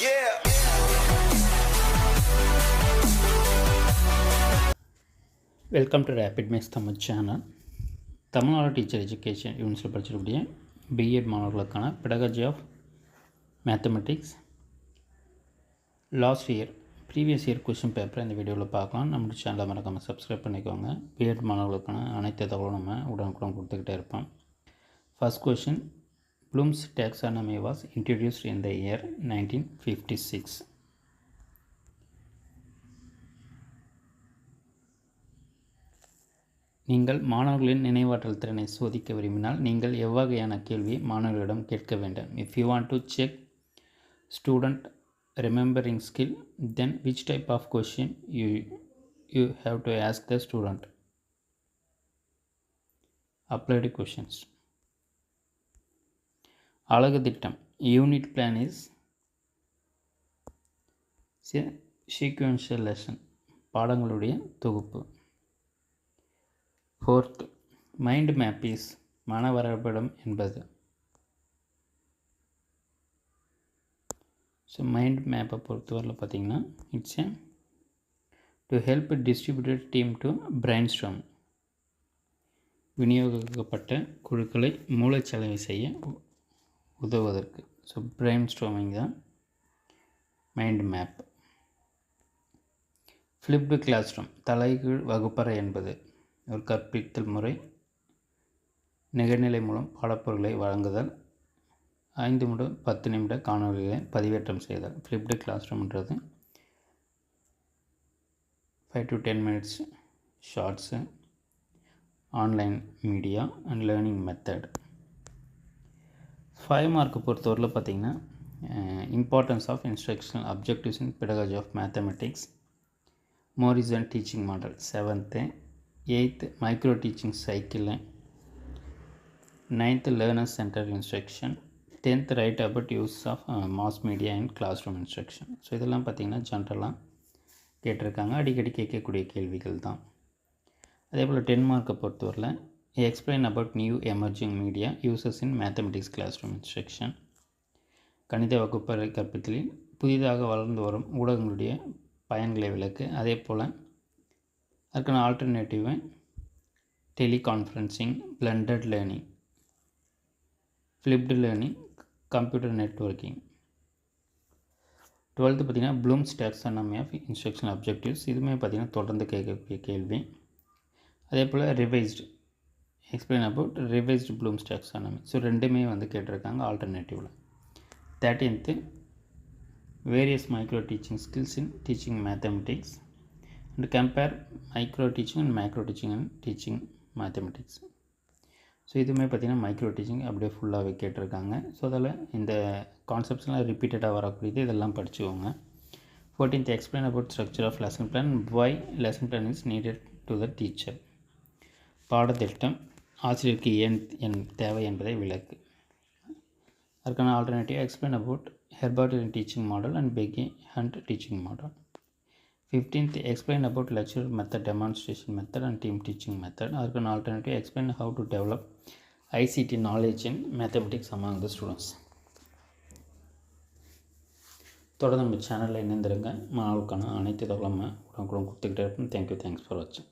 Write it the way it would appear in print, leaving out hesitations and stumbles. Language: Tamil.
Yeah. Welcome to rapid max Tamil channel. Tamil Nadu teacher education university படிச்சிருக்கக்கூடிய பிஎட் மாணவர்களுக்கான pedagogy of mathematics last year previous year question பேப்பரை இந்த வீடியோவில் பார்க்கலாம். நம்ம சேனலை மறக்காமல் சப்ஸ்கிரைப் பண்ணிக்கோங்க. பிஎட் மாணவர்களுக்கான அனைத்து தகவலும் நம்ம உடனுக்குடன் கொடுத்துக்கிட்டே இருப்போம். First question, Bloom's taxonomy was introduced in the year 1956. நீங்கள் மாணவர்களின் நினைவாற்றல் திறனை சோதிக்க விரும்பினால் நீங்கள் எவ்வகையான கேள்வியை மாணவர்களிடம் கேட்க வேண்டும்? If you want to check student remembering skill, then which type of question you have to ask the student? Applied questions. அழகு திட்டம், unit plan is sequential lesson, பாடங்களுடைய தொகுப்பு. ஃபோர்த், மைண்ட் மேப் இஸ் மன வரைபடம் என்பது. ஸோ மைண்ட் மேப்பை பொறுத்தவரையில் பார்த்திங்கன்னா it's to help distributed team to brainstorm, விநியோகிக்கப்பட்ட குழுக்களை மூளைச்சலவை செய்ய உதவுவதற்கு. ஸோ பிரைன் ஸ்டார்மிங் தான் mind map. Flipped classroom, தலைகீழ் வகுப்பறை என்பது ஒரு கற்பித்தல் முறை. நிகழ்நிலை மூலம் பாடப்பொருட்களை வழங்குதல், 5 முதல் 10 நிமிட காணொலிகளை பதிவேற்றம் செய்தல். ஃப்ளிப்டு கிளாஸ் ரூம்ன்றது 5 to 10 minutes shorts, online media and learning method. 5 mark பொறுத்தவரையில் பார்த்திங்கன்னா importance of instructional objectives in pedagogy of mathematics, Morrison teaching model 7th, 8th micro teaching cycle, 9th learner centre instruction, 10th write about use of mass media in classroom instruction. So இதெல்லாம் பார்த்திங்கன்னா ஜென்ரலாக கேட்டிருக்காங்க, அடிக்கடி கேட்கக்கூடிய கேள்விகள் தான். அதே போல் 10 மார்க்கை பொறுத்தவரையில் explain about new emerging media uses in mathematics classroom instruction. கணித வகுப்பறை கற்பித்தலில் புதிதாக வளர்ந்து வரும் ஊடகங்களுடைய பயன்களை விளக்கு. அதே போல் அதுக்கான ஆல்டர்னேட்டிவை teleconferencing, blended learning, flipped learning, computer networking. 12th பார்த்திங்கன்னா Bloom's taxonomy of instructional objectives, இதுவுமே பார்த்திங்கன்னா தொடர்ந்து கேட்கக்கூடிய கேள்வி. அதே போல் revised, explain about revised Bloom's taxonomy. So ரெண்டுமே வந்து கேட்டிருக்காங்க ஆல்டர்னேட்டிவில். 13th various micro teaching skills in teaching mathematics and compare micro teaching and macro teaching and teaching mathematics. So இதுவுமே பார்த்திங்கன்னா மைக்ரோ டீச்சிங் அப்படியே ஃபுல்லாகவே கேட்டிருக்காங்க. ஸோ அதில் இந்த கான்செப்ட்ஸ்லாம் ரிப்பீட்டடாக வரக்கூடியது, இதெல்லாம் படிச்சுக்கோங்க. 14th explain about structure of lesson plan, why lesson plan is needed to the teacher. பாடத்திட்டம் ஆசிரியருக்கு ஏன் தேவை என்பதை விளக்கு. அதுக்கான alternative explain about Herbartian teaching model and Bigge Hunt teaching model. 15th explain about lecture method, demonstration method and team teaching method. அதுக்கான alternative explain how to develop ICT knowledge in mathematics among the students. தொடர்ந்து நம்ம சேனலில் இணைந்திருங்க. மாணவர்களுக்கான அனைத்து தகவலும் உடனுக்குடன் கொடுத்துக்கிட்டே இருப்போம். தேங்க்யூ, தேங்க்ஸ் ஃபார் வாட்சிங்.